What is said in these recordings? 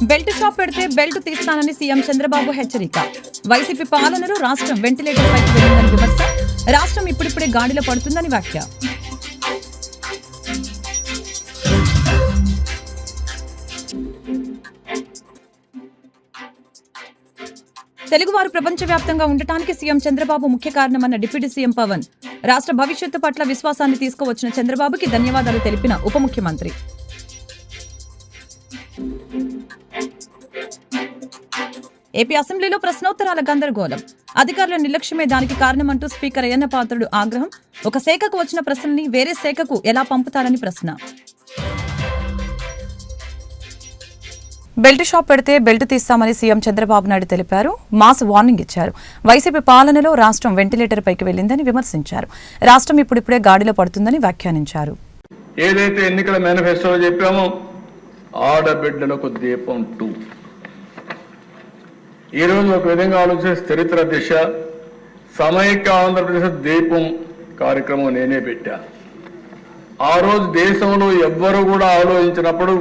Belt shop పెడితే belt తీస్తానని CM Chandrababu హెచ్చరిక. YCP పాలనలో రాష్ట్రం వెంటిలేటర్ పైకి వెళ్లిందని విమర్శ. రాష్ట్రం ఇప్పుడిప్పుడే గాడిలో పడుతుందని వ్యాఖ్య. తెలుగువారు ప్రపంచవ్యాప్తంగా ఉండటానికి సీఎం చంద్రబాబు ముఖ్య కారణమన్న డిప్యూటీ సీఎం పవన్. రాష్ట్ర భవిష్యత్తు పట్ల విశ్వాసాన్ని తీసుకువచ్చిన చంద్రబాబుకి ధన్యవాదాలు తెలిపిన ఉప ముఖ్యమంత్రి. ఏపీ అసెంబ్లీలో ప్రశ్నోత్తరాల గందరగోళం. అధికారుల నిర్లక్ష్యమే దానికి కారణమంటూ స్పీకర్ అయ్యన్న పాత్రుడు ఆగ్రహం. ఒక శాఖకు వచ్చిన ప్రశ్నల్ని వేరే శాఖకు ఎలా పంపుతారని ప్రశ్న. బెల్ట్ షాప్ పెడితే బెల్ట్ తీస్తామని సీఎం చంద్రబాబు నాయుడు తెలిపారు. మాస్ వార్నింగ్ ఇచ్చారు. వైసీపీ పాలనలో రాష్ట్రం వెంటిలేటర్ పైకి వెళ్లిందని విమర్శించారు. రాష్ట్రం ఇప్పుడిప్పుడే గాడిలో పడుతుందని వ్యాఖ్యానించారు. ఏదైతే ఎన్నికల మేనిఫెస్టోలో చెప్పామో ఆడబిడ్డలకు దీపం 2 ఈ రోజు ఒక విధంగా ఆలోచిస్తే చరిత్ర దిశ సమైక్య ఆంధ్రప్రదేశ్ దీపం కార్యక్రమం నేనే పెట్టా. ఆ రోజు దేశంలో ఎవ్వరూ కూడా ఆలోచించినప్పుడు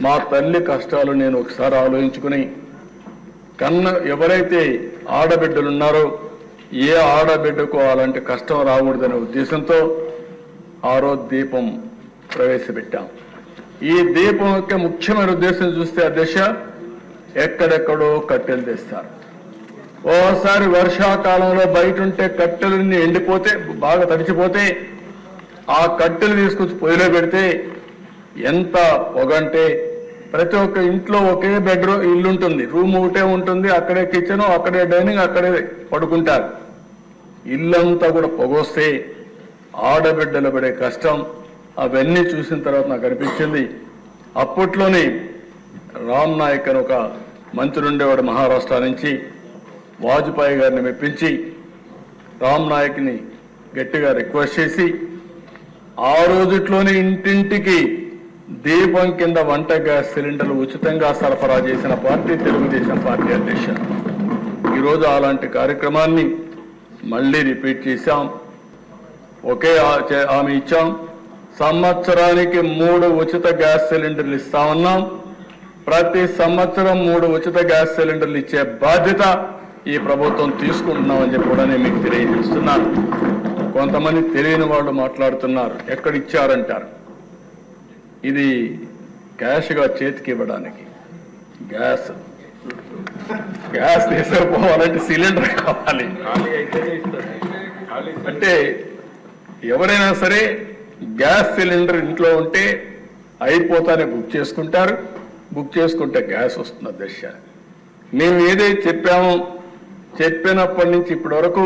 మా తల్లి కష్టాలు నేను ఒకసారి ఆలోచించుకుని ఎవరైతే ఆడబిడ్డలు ఉన్నారో ఏ ఆడబిడ్డకు అలాంటి కష్టం రాకూడదనే ఉద్దేశంతో ఆ రోజు దీపం ప్రవేశపెట్టాం. ఈ దీపం యొక్క ముఖ్యమైన ఉద్దేశం చూస్తే ఆ దిశ ఎక్కడెక్కడో కట్టెలు తెస్తారు. ఓసారి వర్షాకాలంలో బయట ఉంటే కట్టెలన్నీ ఎండిపోతే బాగా తడిచిపోతే ఆ కట్టెలు తీసుకొచ్చి పొయ్యిలో పెడితే ఎంత పొగంటే ప్రతి ఒక్క ఇంట్లో ఒకే బెడ్రూమ్ ఇల్లు ఉంటుంది, రూమ్ ఒకటే ఉంటుంది, అక్కడే కిచెన్, అక్కడే డైనింగ్, అక్కడే పడుకుంటారు. ఇల్లంతా కూడా పొగొస్తే ఆడబిడ్డలు పడే కష్టం అవన్నీ చూసిన తర్వాత నాకు అనిపించింది. అప్పట్లోనే రామ్ నాయక్ అని ఒక మంత్రి ఉండేవాడు మహారాష్ట్ర నుంచి, వాజ్పేయి గారిని మెప్పించి రామ్ నాయక్ని గట్టిగా రిక్వెస్ట్ చేసి ఆ రోజుట్లోనే ఇంటింటికి దీపం కింద వంట గ్యాస్ సిలిండర్లు ఉచితంగా సరఫరా చేసిన పార్టీ తెలుగుదేశం పార్టీ అధ్యక్ష. ఈరోజు అలాంటి కార్యక్రమాన్ని మళ్ళీ రిపీట్ చేశాం. ఒకే హామీ ఇచ్చాం. సంవత్సరానికి 3 ఉచిత గ్యాస్ సిలిండర్లు ఇస్తామన్నాం. ప్రతి సంవత్సరం 3 ఉచిత గ్యాస్ సిలిండర్లు ఇచ్చే బాధ్యత ఈ ప్రభుత్వం తీసుకుంటున్నామని చెప్పి కూడా నేను మీకు తెలియజేస్తున్నాను. కొంతమంది తెలియని వాళ్ళు మాట్లాడుతున్నారు, ఎక్కడిచ్చారంటారు. ఇది క్యాష్గా చేతికి ఇవ్వడానికి. గ్యాస్ తీసుకుపోవాలంటే సిలిండర్ కావాలి. అంటే ఎవరైనా సరే గ్యాస్ సిలిండర్ ఇంట్లో ఉంటే అయిపోతానే బుక్ చేసుకుంటారు. బుక్ చేసుకుంటే గ్యాస్ వస్తున్న దశ. మేము ఏదైతే చెప్పామో చెప్పినప్పటి నుంచి ఇప్పటి వరకు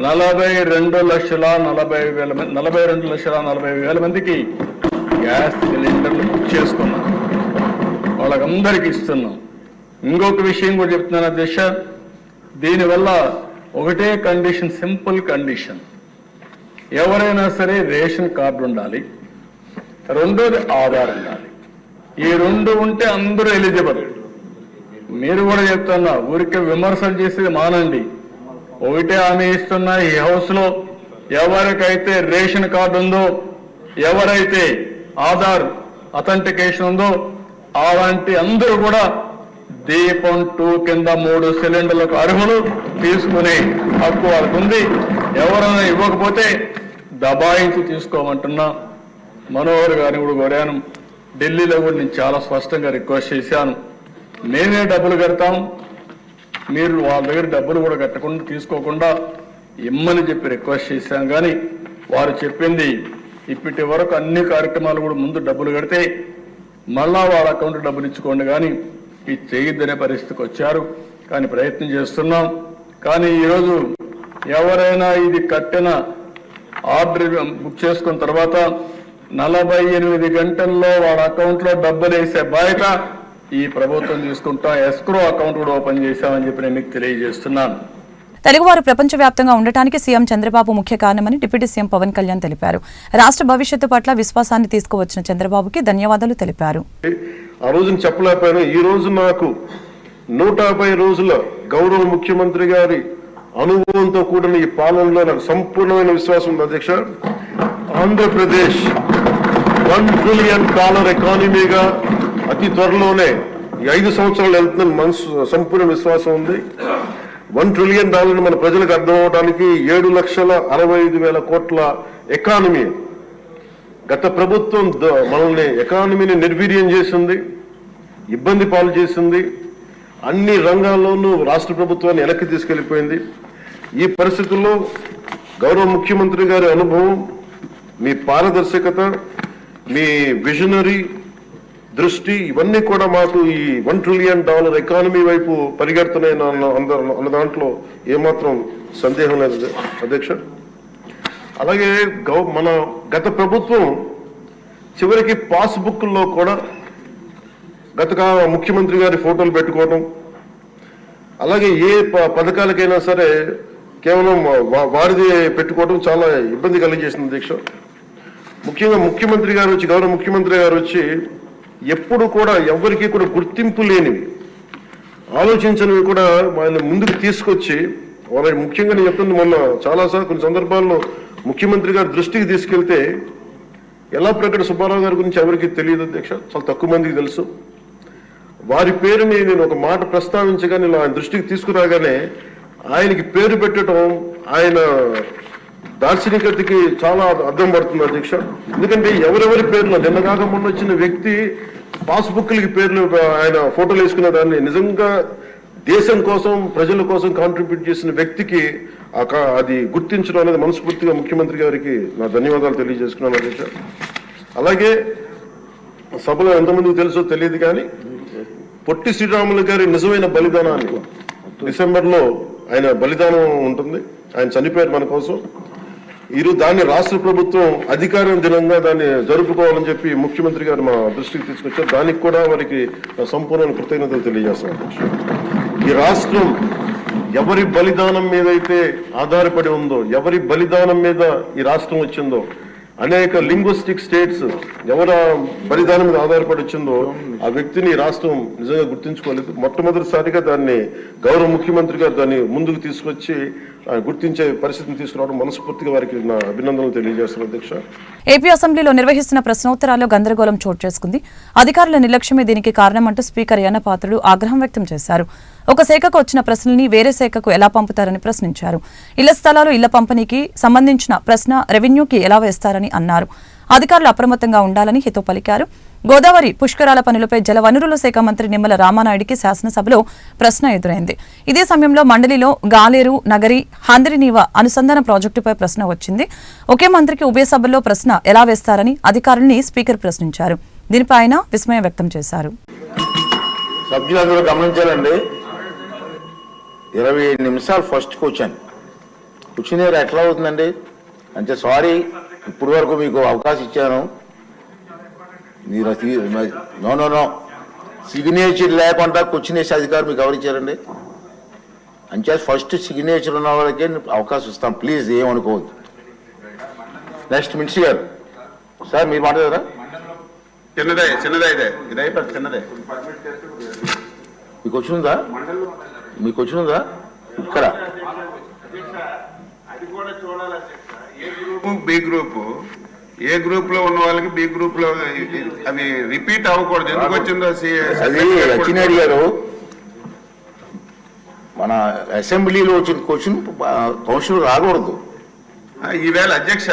42,40,000 మందికి గ్యాస్ సిలిండర్లు బుక్ చేసుకున్నాం. వాళ్ళకందరికీ ఇస్తున్నాం. ఇంకొక విషయం కూడా చెప్తున్నాను అధ్యక్ష, దీనివల్ల ఒకటే కండిషన్, సింపుల్ కండిషన్, ఎవరైనా సరే రేషన్ కార్డు ఉండాలి, రెండోది ఆధార్ ఉండాలి. ఈ 2 ఉంటే అందరూ ఎలిజిబుల్. మీరు కూడా చెప్తున్నా, ఊరికే విమర్శలు చేసేది మానండి. ఒకటే హామీ ఇస్తున్నా, ఈ హౌస్ లో ఎవరికైతే రేషన్ కార్డు ఉందో, ఎవరైతే ఆధార్ అథెంటికేషన్ ఉందో అలాంటి అందరూ కూడా దీపం 2 కింద 3 సిలిండర్లకు అర్హులు, తీసుకునే హక్కు వాళ్ళకు ఉంది. ఎవరైనా ఇవ్వకపోతే దబాయించి తీసుకోమంటున్నా. మనోహర్ గారిని కూడా కోరాను, ఢిల్లీలో కూడా నేను చాలా స్పష్టంగా రిక్వెస్ట్ చేశాను. మేమే డబ్బులు కడతాం, మీరు వాళ్ళ దగ్గర డబ్బులు కూడా కట్టకుండా తీసుకోకుండా ఇమ్మని చెప్పి రిక్వెస్ట్ చేశాం. కానీ వారు చెప్పింది ఇప్పటి వరకు అన్ని కార్యక్రమాలు కూడా ముందు డబ్బులు కడితే మళ్ళా వాళ్ళ అకౌంట్ డబ్బులు ఇచ్చుకోండి, కానీ ఇది చేయొద్దనే పరిస్థితికి వచ్చారు. కానీ ప్రయత్నం చేస్తున్నాం. కానీ ఈరోజు ఎవరైనా ఇది కట్టిన ఆర్డర్ బుక్ చేసుకున్న తర్వాత 48 గంటల్లో వాళ్ళ అకౌంట్లో డబ్బులు వేసే బాధ్యత ఈ ప్రభుత్వం తీసుకుంటా. ఎస్క్రో అకౌంట్ కూడా ఓపెన్ చేశామని చెప్పి నేను మీకు తెలియజేస్తున్నాను. తెలుగువారు ప్రపంచవ్యాప్తంగా ఉండటానికి సీఎం చంద్రబాబు ముఖ్య కారణమని డిప్యూటీ సీఎం పవన్ కళ్యాణ్ తెలిపారు. రాష్ట్ర భవిష్యత్తు పట్ల విశ్వాసాన్ని తీసుకువచ్చిన చంద్రబాబుకి ధన్యవాదాలు తెలిపారు. ఆ రోజున చెప్పలేకపోయాను. ఈ రోజు నాకు 150 రోజుల గౌరవ ముఖ్యమంత్రి గారి అనుభవంతో కూడిన ఈ పాలనలో నాకు సంపూర్ణమైన విశ్వాసం ఉంది అధ్యక్ష. ఆంధ్రప్రదేశ్ $1 ట్రిలియన్ ఎకానమీగా అతి త్వరలోనే ఈ 5 సంవత్సరాలు వెళ్తుందని మనసు సంపూర్ణ విశ్వాసం ఉంది. $1 ట్రిలియన్ మన ప్రజలకు అర్థం అవడానికి 7,65,000 కోట్ల ఎకానమీ. గత ప్రభుత్వం మనల్ని ఎకానమీని నిర్వీర్యం చేసింది, ఇబ్బంది పాలు చేసింది, అన్ని రంగాల్లోనూ రాష్ట్ర ప్రభుత్వాన్ని వెనక్కి తీసుకెళ్లిపోయింది. ఈ పరిస్థితుల్లో గౌరవ ముఖ్యమంత్రి గారి అనుభవం, మీ పారదర్శకత, మీ విజనరీ దృష్టి ఇవన్నీ కూడా మాకు ఈ $1 ట్రిలియన్ ఎకానమీ వైపు పరిగెడుతున్నాయి అన్న దాంట్లో ఏమాత్రం సందేహం లేదు అధ్యక్ష. అలాగే మన గత ప్రభుత్వం చివరికి పాస్బుక్ల్లో కూడా గత ముఖ్యమంత్రి గారి ఫోటోలు పెట్టుకోవడం, అలాగే ఏ పథకాలకైనా సరే కేవలం వారిది పెట్టుకోవడం చాలా ఇబ్బంది కలిగజేసింది అధ్యక్ష. ముఖ్యంగా ముఖ్యమంత్రి గారు వచ్చి, గౌరవ ముఖ్యమంత్రి గారు వచ్చి ఎప్పుడు కూడా ఎవరికి కూడా గుర్తింపు లేనివి, ఆలోచించనివి కూడా వాళ్ళని ముందుకు తీసుకొచ్చి వాళ్ళకి ముఖ్యంగా నేను చెప్తుంది, మొన్న చాలాసార్లు కొన్ని సందర్భాల్లో ముఖ్యమంత్రి గారి దృష్టికి తీసుకెళ్తే యల్లాప్రగడ సుబ్బారావు గారి గురించి ఎవరికి తెలియదు అధ్యక్ష, చాలా తక్కువ మందికి తెలుసు. వారి పేరుని నేను ఒక మాట ప్రస్తావించగానే ఆయన దృష్టికి తీసుకురాగానే ఆయనకి పేరు పెట్టడం ఆయన దార్శనికతకి చాలా అర్థం పడుతుంది అధ్యక్ష. ఎందుకంటే ఎవరెవరి పేర్లు నిన్న కాక మొన్న వచ్చిన వ్యక్తి పాస్బుక్లకి పేర్లు ఆయన ఫోటోలు వేసుకున్న దాన్ని నిజంగా దేశం కోసం ప్రజల కోసం కాంట్రిబ్యూట్ చేసిన వ్యక్తికి అది గుర్తించడం అనేది మనస్ఫూర్తిగా ముఖ్యమంత్రి గారికి నా ధన్యవాదాలు తెలియజేసుకున్నాను అధ్యక్ష. అలాగే సభలో ఎంతమందికి తెలుసో తెలియదు కానీ పొట్టి శ్రీరాములు గారి నిజమైన బలిదానాన్ని డిసెంబర్లో ఆయన బలిదానం ఉంటుంది, ఆయన చనిపోయారు మన కోసం. ఈరోజు దాన్ని రాష్ట్ర ప్రభుత్వం అధికారం దినంగా దాన్ని జరుపుకోవాలని చెప్పి ముఖ్యమంత్రి గారు మా దృష్టికి తీసుకొచ్చారు. దానికి కూడా వారికి సంపూర్ణ కృతజ్ఞతలు తెలియజేస్తాను. ఈ రాష్ట్రం ఎవరి బలిదానం మీద అయితే ఆధారపడి ఉందో, ఎవరి బలిదానం మీద ఈ రాష్ట్రం వచ్చిందో, అనేక లింగ్విస్టిక్ స్టేట్స్ ఎవరు బలిదానం మీద ఆధారపడి వచ్చిందో ఆ వ్యక్తిని రాష్ట్రం నిజంగా గుర్తించుకోలేదు. మొట్టమొదటిసారిగా దాన్ని గౌరవ ముఖ్యమంత్రి గారు దాన్ని ముందుకు తీసుకొచ్చి గుర్తించే పరిస్థితిని తీసుకురావడం మనస్ఫూర్తిగా వారికి నా అభినందనలు తెలియజేస్తున్నాను అధ్యక్ష. ఏపీ అసెంబ్లీలో నిర్వహిస్తున్న ప్రశ్నోత్తరాల్లో గందరగోళం చోటు చేసుకుంది. అధికారుల నిర్లక్ష్యమే దీనికి కారణమంటూ స్పీకర్ యన్నపాత్రుడు ఆగ్రహం వ్యక్తం చేశారు. ఒక శాఖకు వచ్చిన ప్రశ్నల్ని వేరే శాఖకు ఎలా పంపుతారని ప్రశ్నించారు. ఇళ్ల స్థలాలు ఇళ్ల పంపిణీకి సంబంధించిన ప్రశ్న రెవెన్యూకి ఎలా వేస్తారని అన్నారు. అధికారులు అప్రమత్తంగా ఉండాలని హితో పలికారు. గోదావరి పుష్కరాల పనులపై జలవనరుల శాఖ మంత్రి నిమ్మల రామానాయుడికి శాసనసభలో ప్రశ్న ఎదురైంది. ఇదే సమయంలో మండలిలో గాలేరు నగరి హంద్రినీవ అనుసంధాన ప్రాజెక్టుపై ప్రశ్న వచ్చింది. ఒకే మంత్రికి ఉభయ సభల్లో ప్రశ్న ఎలా వేస్తారని అధికారుల్ని స్పీకర్ ప్రశ్నించారు. దీనిపై ఆయన విస్మయం వ్యక్తం చేశారు. సభ్యులందరూ గమనించాలండి, 27 నిమిషాలు ఫస్ట్ క్వశ్చన్ ఎట్లా అవుతుందండి అంటే, సారీ ఇప్పుడు వరకు మీకు అవకాశం ఇచ్చాను, మీరు నో సిగ్నేచర్ లేకుండా క్వశ్చన్ వేసే అధికారం మీకు ఎవరు ఇచ్చారండి? అంటే ఫస్ట్ సిగ్నేచర్ ఉన్న వాళ్ళకే అవకాశం ఇస్తాం, ప్లీజ్ ఏమనుకోవద్దు. నెక్స్ట్ మినిస్టర్ గారు, సార్ మీరు మాట్లాడారా? చిన్నదే ఇది అయిపోతుంది, చిన్నదే. మీకు వచ్చిందా ఇక్కడ? బి గ్రూప్, ఏ గ్రూప్ లో ఉన్న వాళ్ళకి బి గ్రూప్ లో అవి రిపీట్ అవ్వకూడదు. ఎందుకు వచ్చిందో అది లక్ష్మీనాయుడు గారు, మన అసెంబ్లీలో వచ్చిన క్వశ్చన్ కౌన్సిల్ రాకూడదు. ఈవేళ అధ్యక్ష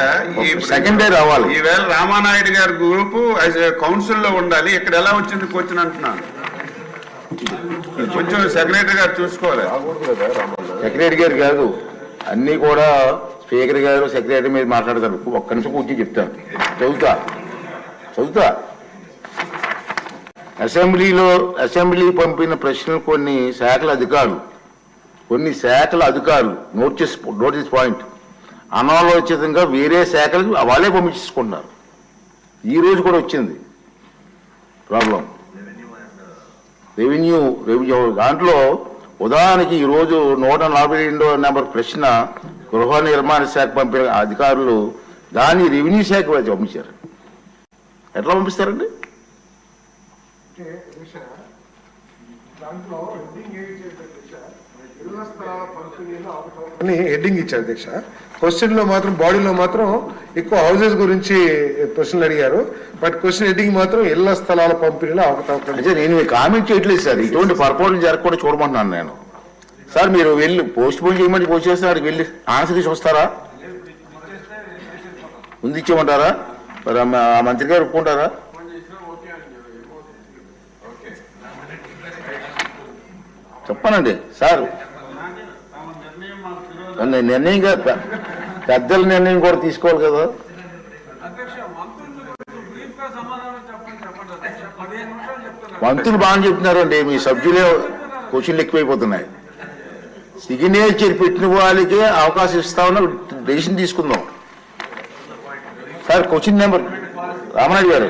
సెకండ్ డే రావాలి. ఈవేళ రామానాయుడు గారి గ్రూప్ కౌన్సిల్ లో ఉండాలి. ఇక్కడ ఎలా వచ్చింది క్వశ్చన్ అంటున్నాను. కొంచెం సెక్రటరీ గారు చూసుకోవాలి. సెక్రటరీ గారు కాదు, అన్ని కూడా స్పీకర్ గారు సెక్రటరీ మీద మాట్లాడతారు. ఒక్క నిమిషం కూర్చొని చెప్తాను, చదువుతా. అసెంబ్లీ పంపిన ప్రశ్నలు కొన్ని శాఖల అధికారులు నోటీస్ పాయింట్ అనాలోచితంగా వేరే శాఖలకు వాళ్ళే పంపించుకుంటున్నారు. ఈ రోజు కూడా వచ్చింది ప్రాబ్లం. రెవెన్యూ దాంట్లో ఉదాహరణకి ఈరోజు 142 నెంబర్ ప్రశ్న గృహ నిర్మాణ శాఖ పంపిన అధికారులు దాన్ని రెవెన్యూ శాఖ పంపించారు. ఎట్లా పంపిస్తారండి? అని హెడ్డింగ్ ఇచ్చారు అధ్యక్ష. క్వశ్చన్ లో మాత్రం బాడీలో మాత్రం ఎక్కువ హౌసెస్ గురించి క్వశ్చన్లు అడిగారు, బట్ క్వశ్చన్ హెడ్డింగ్ మాత్రం ఇళ్ల స్థలాల పంపిణీలో అవకతవకలు. అంటే నేను కామెంట్ చేయట్లేదు సార్, ఇటువంటి పొరపాట్లు జరగకుండా చూడమంటున్నాను నేను. సార్ మీరు వెళ్ళి పోస్ట్ పోన్ చేయమని పోస్ట్ చేస్తున్నారు, వెళ్ళి ఆన్సర్ తీసి వస్తారా, ముందు ఇచ్చేయమంటారా, మరి ఆ మంత్రి గారు ఒప్పుకుంటారా? చెప్పనండి సార్, నిర్ణయం పెద్దల నిర్ణయం కూడా తీసుకోవాలి కదా. మంత్రులు బాగా చెప్తున్నారండి, మీ సభ్యులే క్వశ్చన్లు ఎక్కువైపోతున్నాయి. సిగ్నేచర్ పెట్టిన వాళ్ళకే అవకాశం ఇస్తామని డెసిషన్ తీసుకుందాం. సార్ క్వశ్చన్ నెంబర్ రామనాయుడు గారు.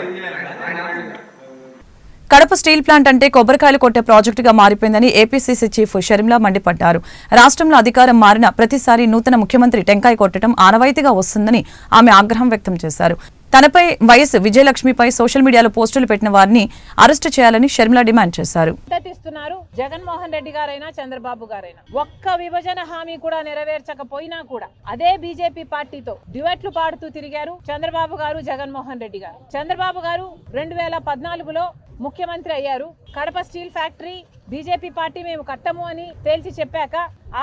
కడప స్టీల్ ప్లాంట్ అంటే కొబ్బరికాయలు కొట్టే ప్రాజెక్టుగా మారిపోయిందని ఏపీసీసీ చీఫ్ షర్మిల మండిపడ్డారు. రాష్ట్రంలో అధికారం మారిన ప్రతిసారి నూతన ముఖ్యమంత్రి టెంకాయ కొట్టడం ఆనవాయితీగా వస్తుందని ఆమె ఆగ్రహం వ్యక్తం చేశారు. తనపై వైఎస్ విజయలక్ష్మిపై సోషల్ మీడియాలో పోస్టులు పెట్టిన వారిని అరెస్టు చేయాలని షర్మిల డిమాండ్ చేశారు. జగన్మోహన్ రెడ్డి గారైనా చంద్రబాబు గారైనా ఒక్క విభజన హామీ కూడా నెరవేర్చకపోయినా కూడా అదే బీజేపీ పార్టీతో డ్యూయెట్లు పాడుతూ తిరిగారు చంద్రబాబు గారు, జగన్మోహన్ రెడ్డి గారు. చంద్రబాబు గారు 2014లో ముఖ్యమంత్రి అయ్యారు. Kadapa steel factory BJP party మేము కట్టము అని తేల్చి చెప్పాక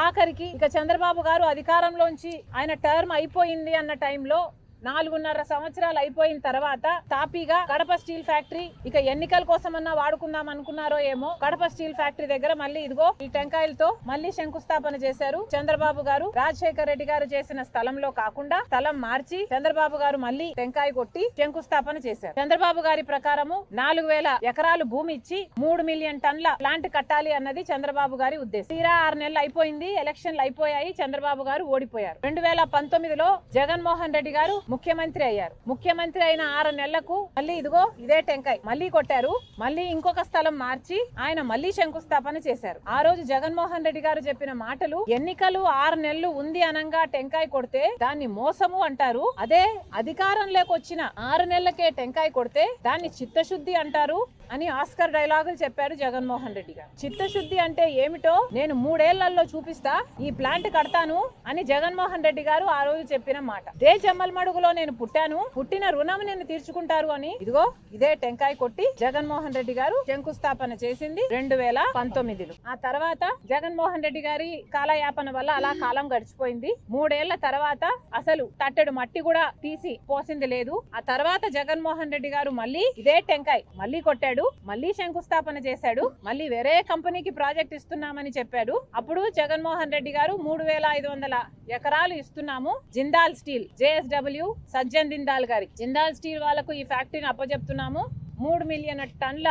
ఆఖరికి ఇక చంద్రబాబు గారు అధికారంలోంచి ఆయన టర్మ్ అయిపోయింది అన్న టైంలో 4.5 సంవత్సరాలు అయిపోయిన తర్వాత తాపీగా కడప స్టీల్ ఫ్యాక్టరీ ఇక ఎన్నికల కోసమన్నా వాడుకుందాం అనుకున్నారో ఏమో, కడప స్టీల్ ఫ్యాక్టరీ దగ్గర మళ్ళీ ఇదిగో ఈ టెంకాయలతో మళ్ళీ శంకుస్థాపన చేశారు. చంద్రబాబు గారు రాజశేఖర రెడ్డి గారు చేసిన స్థలంలో కాకుండా స్థలం మార్చి చంద్రబాబు గారు మళ్ళీ టెంకాయ కొట్టి శంకుస్థాపన చేశారు. చంద్రబాబు గారి ప్రకారము 4000 ఎకరాలు భూమి ఇచ్చి 3 మిలియన్ టన్ల ప్లాంట్ కట్టాలి అన్నది చంద్రబాబు గారి ఉద్దేశం. తీరా 6 నెలలు అయిపోయింది, ఎలక్షన్లు అయిపోయాయి, చంద్రబాబు గారు ఓడిపోయారు. 2019లో జగన్మోహన్ రెడ్డి గారు ముఖ్యమంత్రి అయ్యారు. ముఖ్యమంత్రి అయిన 6 నెలలకు మళ్ళీ ఇదిగో ఇదే టెంకాయ మళ్ళీ కొట్టారు. మళ్ళీ ఇంకొక స్థలం మార్చి ఆయన మళ్ళీ శంకుస్థాపన చేశారు. ఆ రోజు జగన్మోహన్ రెడ్డి గారు చెప్పిన మాటలు, ఎన్నికలు 6 నెలలు ఉంది అనంగా టెంకాయ కొడితే దాన్ని మోసము అంటారు, అదే అధికారంలోకి వచ్చిన 6 నెలలకే టెంకాయ కొడితే దాన్ని చిత్తశుద్ధి అంటారు అని ఆస్కర్ డైలాగులు చెప్పారు జగన్మోహన్ రెడ్డి గారు. చిత్తశుద్ధి అంటే ఏమిటో నేను 3 ఏళ్లలో చూపిస్తా, ఈ ప్లాంట్ కడతాను అని జగన్మోహన్ రెడ్డి గారు ఆ రోజు చెప్పిన మాట. దే జమ్మల్మడుగులో నేను పుట్టాను, పుట్టిన రుణం నేను తీర్చుకుంటారు అని ఇదిగో ఇదే టెంకాయ కొట్టి జగన్మోహన్ రెడ్డి గారు శంకుస్థాపన చేసింది 2019లో. ఆ తర్వాత జగన్మోహన్ రెడ్డి గారి కాలయాపన వల్ల అలా కాలం గడిచిపోయింది. 3 ఏళ్ల తర్వాత అసలు తట్టెడు మట్టి కూడా తీసి పోసింది లేదు. ఆ తర్వాత జగన్మోహన్ రెడ్డి గారు మళ్ళీ ఇదే టెంకాయ మళ్ళీ కొట్టాడు, మళ్ళీ శంకుస్థాపన చేశాడు, మళ్ళీ వేరే కంపెనీకి ప్రాజెక్ట్ ఇస్తున్నామని చెప్పాడు. అప్పుడు జగన్మోహన్ రెడ్డి గారు 3500 ఎకరాలు ఇస్తున్నాము జిందాల్ స్టీల్ JSW సజ్జన్ జిందాల్ గారి జిందాల్ స్టీల్ వాళ్ళకు ఈ ఫ్యాక్టరీని అప్పచెప్తున్నాము, 3 మిలియన్ టన్ల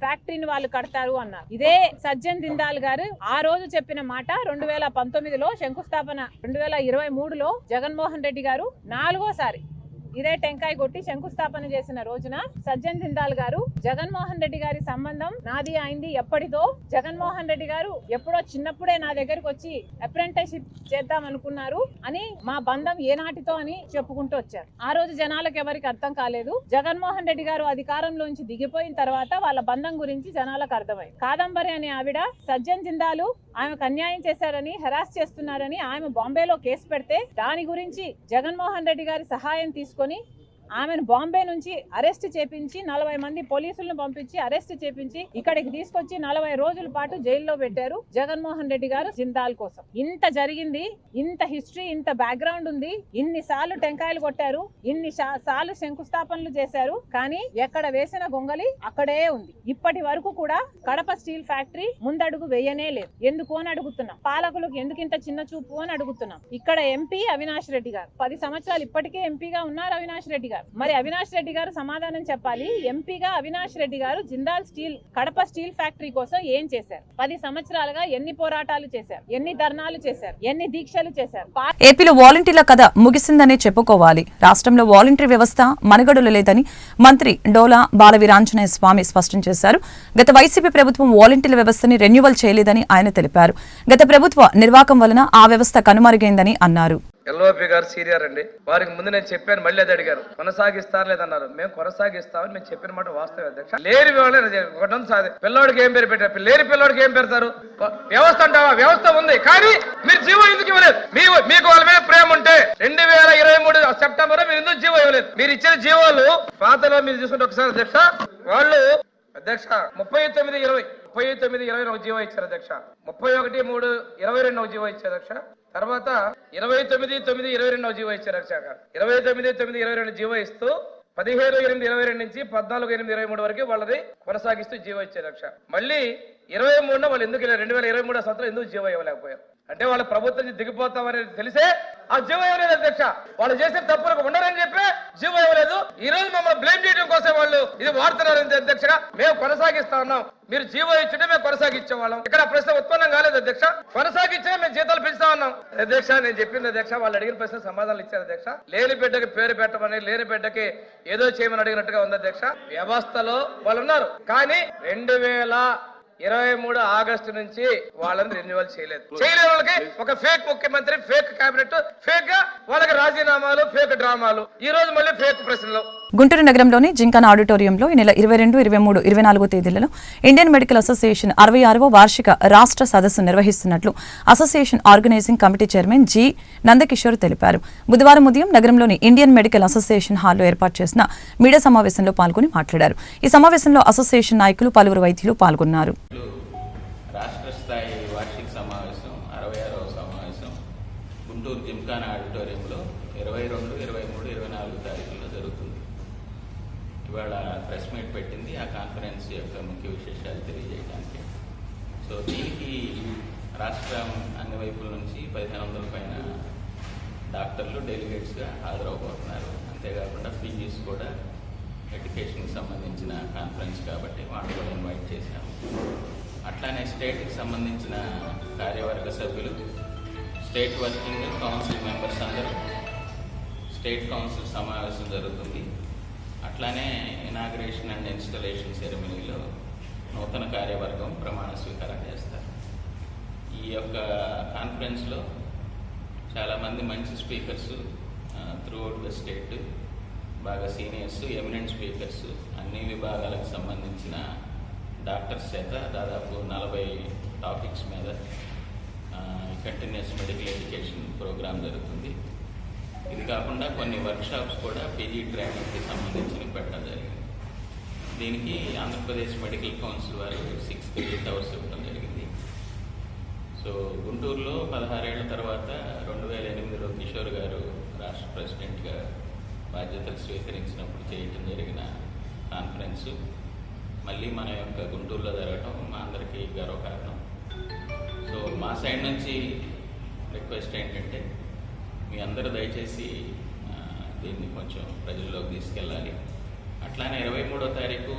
ఫ్యాక్టరీని వాళ్ళు కడతారు అన్నారు. ఇదే సజ్జన్ జిందాల్ గారు ఆ రోజు చెప్పిన మాట 2019లో శంకుస్థాపన 2023లో జగన్మోహన్ రెడ్డి గారు 4వసారి ఇదే టెంకాయ కొట్టి శంకుస్థాపన చేసిన రోజున సజ్జన్ జిందాల్ గారు జగన్మోహన్ రెడ్డి గారి సంబంధం నాది అయింది ఎప్పటితో, జగన్మోహన్ రెడ్డి గారు ఎప్పుడో చిన్నప్పుడే నా దగ్గరికి వచ్చి అప్రెంటిస్షిప్ చేద్దాం అనుకున్నారు అని మా బంధం ఏనాటితో అని చెప్పుకుంటూ వచ్చారు. ఆ రోజు జనాలకు ఎవరికి అర్థం కాలేదు. జగన్మోహన్ రెడ్డి గారు అధికారంలోంచి దిగిపోయిన తర్వాత వాళ్ళ బంధం గురించి జనాలకు అర్థమైంది. కాదంబరి అనే ఆవిడ సజ్జన్ జిందాలు ఆమెకు అన్యాయం చేశారని, హెరాస్ చేస్తున్నారని ఆమె బాంబేలో కేసు పెడితే దాని గురించి జగన్మోహన్ రెడ్డి గారి సహాయం తీసుకొని ఆమెను బాంబే నుంచి అరెస్ట్ చేపించి 40 మంది పోలీసులను పంపించి అరెస్ట్ చేపించి ఇక్కడికి తీసుకొచ్చి 40 రోజుల పాటు జైల్లో పెట్టారు జగన్మోహన్ రెడ్డి గారు జిందాల్ కోసం. ఇంత జరిగింది, ఇంత హిస్టరీ, ఇంత బ్యాక్గ్రౌండ్ ఉంది, ఇన్నిసార్లు టెంకాయలు కొట్టారు, ఇన్ని సార్లు శంకుస్థాపనలు చేశారు, కానీ ఎక్కడ వేసిన గొంగలి అక్కడే ఉంది. ఇప్పటి వరకు కూడా కడప స్టీల్ ఫ్యాక్టరీ ముందడుగు వేయనే లేదు. ఎందుకు అని అడుగుతున్నాం. పాలకులకు ఎందుకు ఇంత చిన్న చూపు అని అడుగుతున్నాం. ఇక్కడ ఎంపీ అవినాష్ రెడ్డి గారు 10 సంవత్సరాలు ఇప్పటికే ఎంపీగా ఉన్నారు అవినాష్ రెడ్డి గారు. మరి అవినాష్ రెడ్డి గారు సమాధానం చెప్పాలి. ఎంపీగా అవినాష్ రెడ్డి గారు Jindal steel Kadapa steel factory కోసం ఏం చేశారు? 10 సంవత్సరాలుగా ఎన్ని పోరాటాలు చేశారు, ఎన్ని ధర్నాలు చేశారు, ఎన్ని దీక్షలు చేశారు? ఏపీలో వాలంటీర్ల కథ ముగిసిందనే చెప్పుకోవాలి. రాష్ట్రంలో వాలంటీర్ వ్యవస్థ మనుగడలు లేదని మంత్రి డోలా బాలవీరాంజనేయ స్వామి స్పష్టం చేశారు. గత వైసీపీ ప్రభుత్వం వాలంటీర్ల వ్యవస్థని రెన్యువల్ చేయలేదని ఆయన తెలిపారు. గత ప్రభుత్వ నిర్వాకం వలన ఆ వ్యవస్థ కనుమరుగైందని అన్నారు. ఎల్ఓపి గారు సీనియర్ అండి. వారికి ముందు నేను చెప్పాను, మళ్ళీ అది అడిగారు కొనసాగిస్తారు లేదన్నారు. మేము కొనసాగిస్తామని మేము చెప్పిన మాట వాస్తవం అధ్యక్ష. లేని పిల్లోడికి ఏం పేరు పెట్టారు, లేని పిల్లోడికి ఏం పెడతారు? వ్యవస్థ అంటావా? వ్యవస్థ ఉంది, కానీ మీరు జీవో ఎందుకు ఇవ్వలేదు? మీకు వాళ్ళ మీద ప్రేమ ఉంటే 2023 సెప్టెంబర్ మీరు ఎందుకు జీవో ఇవ్వలేదు? మీరు ఇచ్చిన జీవోలు పాతలో మీరు చూసుకుంటే ఒకసారి అధ్యక్ష, వాళ్ళు అధ్యక్ష 39/20 ఒక జీవో ఇచ్చారు అధ్యక్ష. 31/3/22 ఒక జీవో ఇచ్చారు అధ్యక్ష. తర్వాత 29/9/22 జీవో ఇచ్చారు అధ్యక్ష. 29/9/22 జీవో ఇస్తూ 15/8/22 నుంచి 14/8/23 వరకు వాళ్ళది కొనసాగిస్తూ జీవో ఇచ్చారు అధ్యక్ష. మళ్ళీ 23 వాళ్ళు ఎందుకు 2023 సంవత్సరం ఎందుకు జీవో ఇవ్వలేకపోయారు అంటే వాళ్ళ ప్రభుత్వం దిగిపోతామని తెలిసే ఆ జీవో ఇవ్వలేదు అధ్యక్ష. వాళ్ళు చేసే తప్పులకు ఉండరని చెప్పి జీవో ఇవ్వలేదు. ఈ రోజు మమ్మల్ని బ్లేమ్ చేయడం కోసం వాళ్ళు ఇది వాడుతున్నారు అధ్యక్షగా. మేము కొనసాగిస్తా ఉన్నాం, మీరు జీవో ఇచ్చుంటే మేము కొనసాగించే వాళ్ళం. ఇక్కడ ప్రశ్న ఉత్పన్నం కాలేదు అధ్యక్ష. కొనసాగించే మేము జీతాలు పెంచుతా ఉన్నాం అధ్యక్ష. నేను చెప్పింది అధ్యక్ష, వాళ్ళు అడిగిన ప్రశ్న సమాధానాలు ఇచ్చారు అధ్యక్ష. లేని బిడ్డకి పేరు పెట్టమని, లేని బిడ్డకి ఏదో చేయమని అడిగినట్టుగా ఉంది అధ్యక్ష. వ్యవస్థలో వాళ్ళు ఉన్నారు, కానీ 2023 ఆగస్టు నుంచి వాళ్ళని రెన్యువల్ చేయలేదు. చేయలేని వాళ్ళకి ఒక ఫేక్ ముఖ్యమంత్రి, ఫేక్ కేబినెట్, ఫేక్ గా వాళ్ళకి రాజీనామాలు, ఫేక్ డ్రామాలు, ఈ రోజు మళ్ళీ ఫేక్ ప్రశ్నలు. గుంటూరు నగరంలోని జింకానా ఆడిటోరియంలో ఈ నెల 22, 23, 24 తేదీలలో ఇండియన్ మెడికల్ అసోసియేషన్ 66వ వార్షిక రాష్ట్ర సదస్సు నిర్వహిస్తున్నట్లు association organizing committee chairman G Nandakishore తెలిపారు. బుధవారం ఉదయం నగరంలోని ఇండియన్ మెడికల్ అసోసియేషన్ హాల్లో ఏర్పాటు చేసిన మీడియా సమావేశంలో పాల్గొని మాట్లాడారు. ఈ సమావేశంలో అసోసియేషన్ నాయకులు, పలువురు వైద్యులు పాల్గొన్నారు. రాష్ట్ర స్థాయి వార్షిక సమావేశం 66వ సమావేశం గుంటూరు జింకానా ఆడిటోరియంలో 22, 23, 24 తారీఖుల్లో జరుగుతుంది. ఇవాళ ప్రెస్ మీట్ పెట్టింది ఆ కాన్ఫరెన్స్ యొక్క ముఖ్య విశేషాలు తెలియజేయడానికి. సో దీనికి రాష్ట్రం అన్ని వైపుల నుంచి 1500 పైన డాక్టర్లు డెలిగేట్స్గా హాజరవబోతున్నారు. అంతేకాకుండా పీజీస్ కూడా ఎడ్యుకేషన్కి సంబంధించిన కాన్ఫరెన్స్ కాబట్టి వాళ్ళు కూడా ఇన్వైట్ చేశాము. అట్లానే స్టేట్కి సంబంధించిన కార్యవర్గ సభ్యులు, స్టేట్ వర్కింగ్ కౌన్సిల్ మెంబర్స్ అందరూ స్టేట్ కౌన్సిల్ సమావేశం జరుగుతుంది. అట్లానే ఇనాగ్రేషన్ అండ్ ఇన్స్టలేషన్ సెరమనీలో నూతన కార్యవర్గం ప్రమాణ స్వీకారం చేస్తారు. ఈ యొక్క కాన్ఫరెన్స్లో చాలామంది మంచి స్పీకర్స్ త్రూఅవుట్ ద స్టేట్, బాగా సీనియర్స్, ఎమినెంట్ స్పీకర్స్, అన్ని విభాగాలకు సంబంధించిన డాక్టర్స్ చేత దాదాపు 40 టాపిక్స్ మీద కంటిన్యూస్ మెడికల్ ఎడ్యుకేషన్ ప్రోగ్రామ్ జరుగుతుంది. ఇది కాకుండా కొన్ని వర్క్షాప్స్ కూడా పీజీ ట్రైనింగ్కి సంబంధించి పెట్టడం జరిగింది. దీనికి ఆంధ్రప్రదేశ్ మెడికల్ కౌన్సిల్ వారు 6 క్రెడిట్ అవర్స్ ఇవ్వడం జరిగింది. సో గుంటూరులో 16 ఏళ్ల తర్వాత 2008లో కిషోర్ గారు రాష్ట్ర ప్రెసిడెంట్గా బాధ్యతలు స్వీకరించినప్పుడు చేయటం జరిగిన కాన్ఫరెన్సు మళ్ళీ మన యొక్క గుంటూరులో జరగటం మా అందరికీ గర్వకారణం. సో మా సైడ్ నుంచి రిక్వెస్ట్ ఏంటంటే మీ అందరూ దయచేసి దీన్ని కొంచెం ప్రజల్లోకి తీసుకెళ్ళాలి. అట్లానే 23వ తారీఖు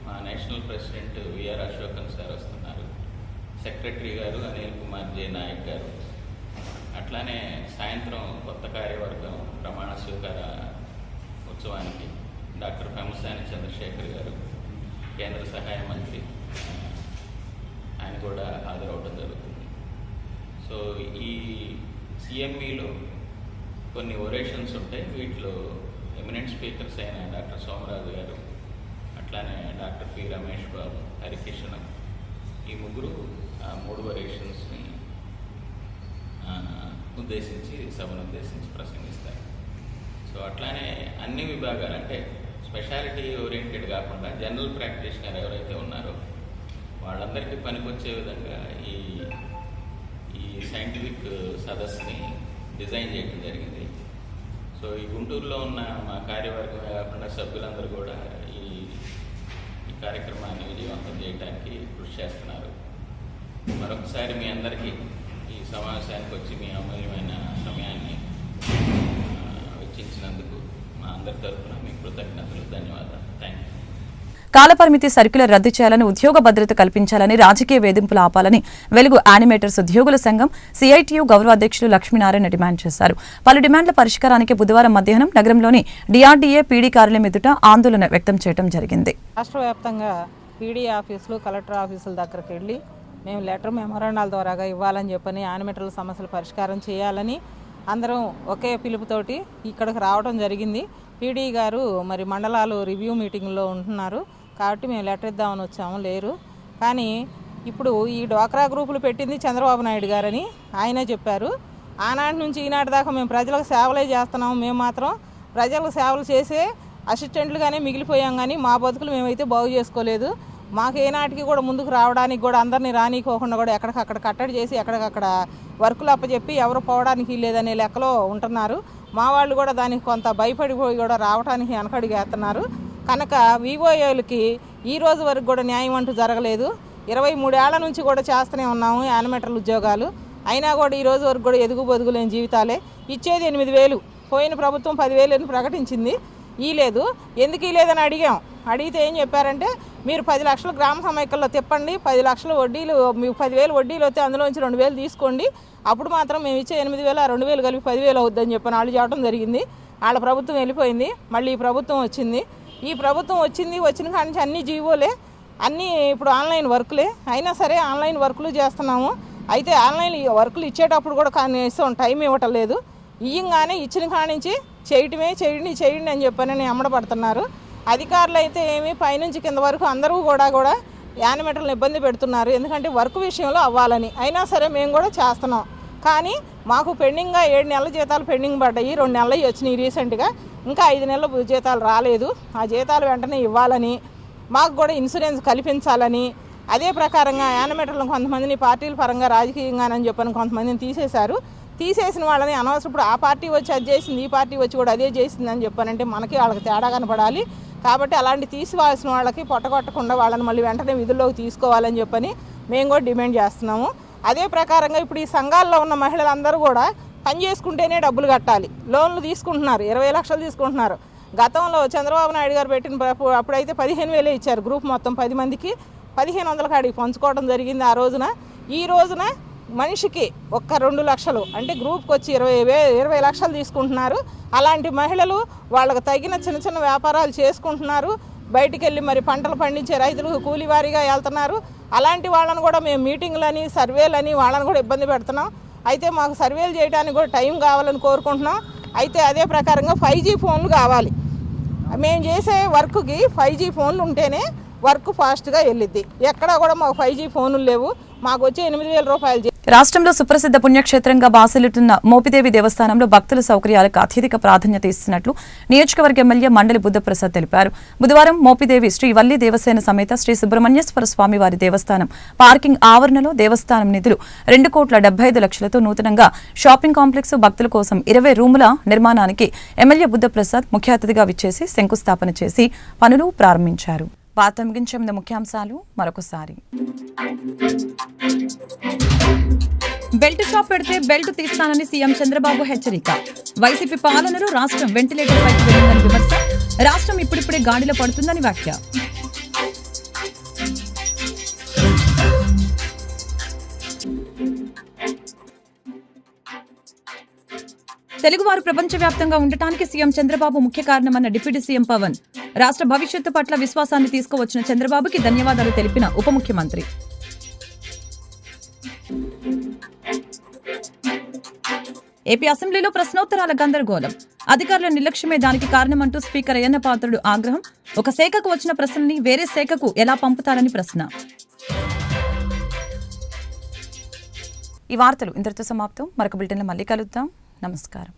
మా national president VR Ashokan sir వస్తున్నారు, సెక్రటరీ గారు అనిల్ కుమార్ జే నాయక్ గారు, అట్లానే సాయంత్రం కొత్త కార్యవర్గం ప్రమాణ స్వీకార ఉత్సవానికి డాక్టర్ పెమ్మసాని చంద్రశేఖర్ గారు, కేంద్ర సహాయ మంత్రి, ఆయన కూడా హాజరవడం జరుగుతుంది. సో ఈ సిఎంఈలో కొన్ని ఒరేషన్స్ ఉంటాయి. వీటిలో ఎమినెంట్ స్పీకర్స్ అయిన డాక్టర్ సోమరాజు గారు, అట్లానే డాక్టర్ పి రమేష్ బాబు, హరికిషన్, ఈ ముగ్గురు 3 ఒరేషన్స్ని సభను ఉద్దేశించి ప్రసంగిస్తారు. సో అట్లానే అన్ని విభాగాలు అంటే స్పెషాలిటీ ఓరియంటెడ్ కాకుండా జనరల్ ప్రాక్టీషనర్ ఎవరైతే ఉన్నారో వాళ్ళందరికీ పనికొచ్చే విధంగా ఈ సైంటిఫిక్ సదస్సుని డిజైన్ చేయడం జరిగింది. సో ఈ గుంటూరులో ఉన్న మా కార్యవర్గమే కాకుండా సభ్యులందరూ కూడా ఈ కార్యక్రమాన్ని విజయవంతం చేయడానికి కృషి చేస్తున్నారు. మరొకసారి మీ అందరికీ ఈ సమావేశానికి వచ్చి మీ అమూల్యమైన సమయాన్ని వెచ్చించినందుకు మా అందరి తరఫున మీకు కృతజ్ఞతలు, ధన్యవాదాలు. Thank you. కాలపరిమితి సర్క్యులర్ రద్దు చేయాలని, ఉద్యోగ భద్రత కల్పించాలని, రాజకీయ వేధింపులు ఆపాలని వెలుగు యానిమేటర్స్ ఉద్యోగుల సంఘం సిఐటియు గౌరవ అధ్యక్షులు లక్ష్మీనారాయణ డిమాండ్ చేశారు. పలు డిమాండ్ల పరిష్కారానికి బుధవారం మధ్యాహ్నం నగరంలోని డిఆర్డీఏ పీడీ కార్యాలయం ఎదుట ఆందోళన వ్యక్తం చేయడం జరిగింది. రాష్ట్ర వ్యాప్తంగా పీడీ ఆఫీసులు, కలెక్టర్ ఆఫీసుల దగ్గరికి వెళ్ళి మేము లెటర్ మెమోరాండాల ద్వారాగా ఇవ్వాలని చెప్పని యానిమేటర్ల సమస్యలు పరిష్కారం చేయాలని, అందరం ఒకే పిలుపుతోటి ఇక్కడికి రావడం జరిగింది. పీడీ గారు మరి మండలాలు రివ్యూ మీటింగ్లో ఉంటున్నారు కాబట్టి మేము లెటర్ ఇద్దామని వచ్చాము, లేరు. కానీ ఇప్పుడు ఈ డ్వాక్రా గ్రూపులు పెట్టింది చంద్రబాబు నాయుడు గారని ఆయనే చెప్పారు. ఆనాటి నుంచి ఈనాటి దాకా మేము ప్రజలకు సేవలే చేస్తున్నాము. మేము మాత్రం ప్రజలకు సేవలు చేసే అసిస్టెంట్లుగానే మిగిలిపోయాం, కానీ మా బతుకులు మేమైతే బాగు చేసుకోలేదు. మాకు ఏనాటికి కూడా ముందుకు రావడానికి కూడా అందరినీ రానికోకుండా కూడా ఎక్కడికక్కడ కట్టడి చేసి ఎక్కడికక్కడ వర్కులు అప్పచెప్పి ఎవరు పోవడానికి లేదనే లెక్కలో ఉంటున్నారు. మా వాళ్ళు కూడా దానికి కొంత భయపడిపోయి కూడా రావడానికి వెనకడిగేస్తున్నారు. కనుక వివోఏలకి ఈ రోజు వరకు కూడా న్యాయం అంటూ జరగలేదు. 23 ఏళ్ల నుంచి కూడా చేస్తూనే ఉన్నాము యానిమేటర్ల ఉద్యోగాలు. అయినా కూడా ఈ రోజు వరకు కూడా ఎదుగు బొదుగు లేని జీవితాలే. ఇచ్చేది 8,000, పోయిన ప్రభుత్వం 10,000 అని ప్రకటించింది, లేదు. ఎందుకు లేదని అడిగాం. అడిగితే ఏం చెప్పారంటే మీరు 10 లక్షలు గ్రామ సమైక్యంలో తిప్పండి, 10 లక్షలు వడ్డీలు, మీకు 10,000 వడ్డీలు వస్తే అందులోంచి 2,000 తీసుకోండి, అప్పుడు మాత్రం మేము ఇచ్చే 8,000 2,000 కలిపి 10,000 అవుద్దని చెప్పని వాళ్ళు చెప్పడం జరిగింది. వాళ్ళ ప్రభుత్వం వెళ్ళిపోయింది, మళ్ళీ ఈ ప్రభుత్వం వచ్చింది. ఈ ప్రభుత్వం వచ్చిన కాడి నుంచి అన్ని జీవోలే, అన్నీ ఇప్పుడు ఆన్లైన్ వర్కులే. అయినా సరే ఆన్లైన్ వర్కులు చేస్తున్నాము. అయితే ఆన్లైన్ వర్కులు ఇచ్చేటప్పుడు కూడా కనీసం టైం ఇవ్వటం లేదు. ఇయ్యంగానే ఇచ్చిన కాడి నుంచి చేయండి అని చెప్పని అమ్మడపడుతున్నారు. అధికారులు అయితే ఏమి పైనుంచి కింద వరకు అందరూ కూడా యానిమేటర్లను ఇబ్బంది పెడుతున్నారు. ఎందుకంటే వర్క్ విషయంలో అవ్వాలని. అయినా సరే మేము కూడా చేస్తున్నాం. కానీ మాకు పెండింగ్గా 7 నెలల జీతాలు పెండింగ్ పడ్డాయి, 2 నెలలు వచ్చినాయి రీసెంట్గా, ఇంకా 5 నెలల జీతాలు రాలేదు. ఆ జీతాలు వెంటనే ఇవ్వాలని, మాకు కూడా ఇన్సూరెన్స్ కల్పించాలని, అదే ప్రకారంగా యానిమేటర్లను కొంతమందిని పార్టీల పరంగా రాజకీయంగానని చెప్పని కొంతమందిని తీసేశారు. తీసేసిన వాళ్ళని అనవసరం ఇప్పుడు ఆ పార్టీ వచ్చి అది చేసింది, ఈ పార్టీ వచ్చి కూడా అదే చేసింది అని చెప్పానంటే మనకి వాళ్ళకి తేడా కనపడాలి. కాబట్టి అలాంటి తీసివాల్సిన వాళ్ళకి పొట్టగొట్టకుండా వాళ్ళని మళ్ళీ వెంటనే విధుల్లోకి తీసుకోవాలని చెప్పని మేము కూడా డిమాండ్ చేస్తున్నాము. అదే ప్రకారంగా ఇప్పుడు ఈ సంఘాల్లో ఉన్న మహిళలందరూ కూడా పని చేసుకుంటేనే డబ్బులు కట్టాలి. లోన్లు తీసుకుంటున్నారు, 20 లక్షలు తీసుకుంటున్నారు. గతంలో చంద్రబాబు నాయుడు గారు పెట్టిన అప్పుడైతే 15,000 ఇచ్చారు. గ్రూప్ మొత్తం 10 మందికి 1,500 కాడికి పంచుకోవడం జరిగింది ఆ రోజున. ఈ రోజున మనిషికి ఒక్క 2 లక్షలు అంటే గ్రూప్కి వచ్చి 20 లక్షలు తీసుకుంటున్నారు. అలాంటి మహిళలు వాళ్ళకు తగిన చిన్న వ్యాపారాలు చేసుకుంటున్నారు. బయటికి వెళ్ళి మరి పంటలు పండించే రైతులకు కూలీవారీగా వెళ్తున్నారు. అలాంటి వాళ్ళని కూడా మేము మీటింగ్లని సర్వేలని వాళ్ళని కూడా ఇబ్బంది పెడుతున్నాం. అయితే మాకు సర్వేలు చేయడానికి కూడా టైం కావాలని కోరుకుంటున్నాం. అయితే అదే ప్రకారంగా 5G ఫోన్లు కావాలి. మేము చేసే వర్క్కి 5G ఫోన్లు ఉంటేనే వర్క్ ఫాస్ట్గా వెళ్ళిద్ది. ఎక్కడా కూడా మాకు 5G ఫోన్లు లేవు. మాకు వచ్చే 8,000 రూపాయలు. రాష్ట్రంలో సుప్రసిద్ధ పుణ్యక్షేత్రంగా బాసిల్లుతున్న మోపిదేవి దేవస్థానంలో భక్తుల సౌకర్యాలకు అత్యధిక ప్రాధాన్యత ఇస్తున్నట్లు నియోజకవర్గ ఎమ్మెల్యే మండలి బుద్ధప్రసాద్ తెలిపారు. బుధవారం మోపిదేవి శ్రీ వల్లి దేవసేన సమేత శ్రీ సుబ్రహ్మణ్యేశ్వర స్వామి వారి దేవస్థానం పార్కింగ్ ఆవరణలో దేవస్థానం నిధులు 2,75,00,000తో నూతనంగా షాపింగ్ కాంప్లెక్స్ భక్తుల కోసం 20 రూముల నిర్మాణానికి ఎమ్మెల్యే బుద్ధప్రసాద్ ముఖ్య అతిథిగా విచ్చేసి శంకుస్థాపన చేసి పనులు ప్రారంభించారు. వార్త ముగించే ముందు ముఖ్యాంశాలు మరొకసారి. బెల్ట్ షాప్ పెడితే బెల్ట్ తీస్తానని సీఎం చంద్రబాబు హెచ్చరిక. వైసీపీ పాలనలో రాష్ట్రం వెంటిలేటర్ పైకి వెళ్ళిందని విమర్శ. రాష్ట్రం ఇప్పుడిప్పుడే గాడిలో పడుతుందని వ్యాఖ్య. తెలుగువారు ప్రపంచవ్యాప్తంగా ఉండటానికి సీఎం చంద్రబాబు ముఖ్య కారణమన్న డిప్యూటీ సీఎం పవన్. రాష్ట్ర భవిష్యత్తు పట్ల విశ్వాసాన్ని తీసుకువచ్చిన చంద్రబాబుకి ధన్యవాదాలు తెలిపిన ఉప ముఖ్యమంత్రి. ఏపీ అసెంబ్లీలో ప్రశ్నోత్తరాల గందరగోళం. అధికారుల నిర్లక్ష్యమే దానికి కారణమంటూ స్పీకర్ అయ్యన్న పాత్రుడు ఆగ్రహం. ఒక శాఖకు వచ్చిన ప్రశ్నని వేరే శాఖకు ఎలా పంపుతారని ప్రశ్న. ఈ వార్తలు ఇంతటితో సమాప్తం. మరొక బులెటిన్లో మళ్ళీ కలుద్దాం. నమస్కారం.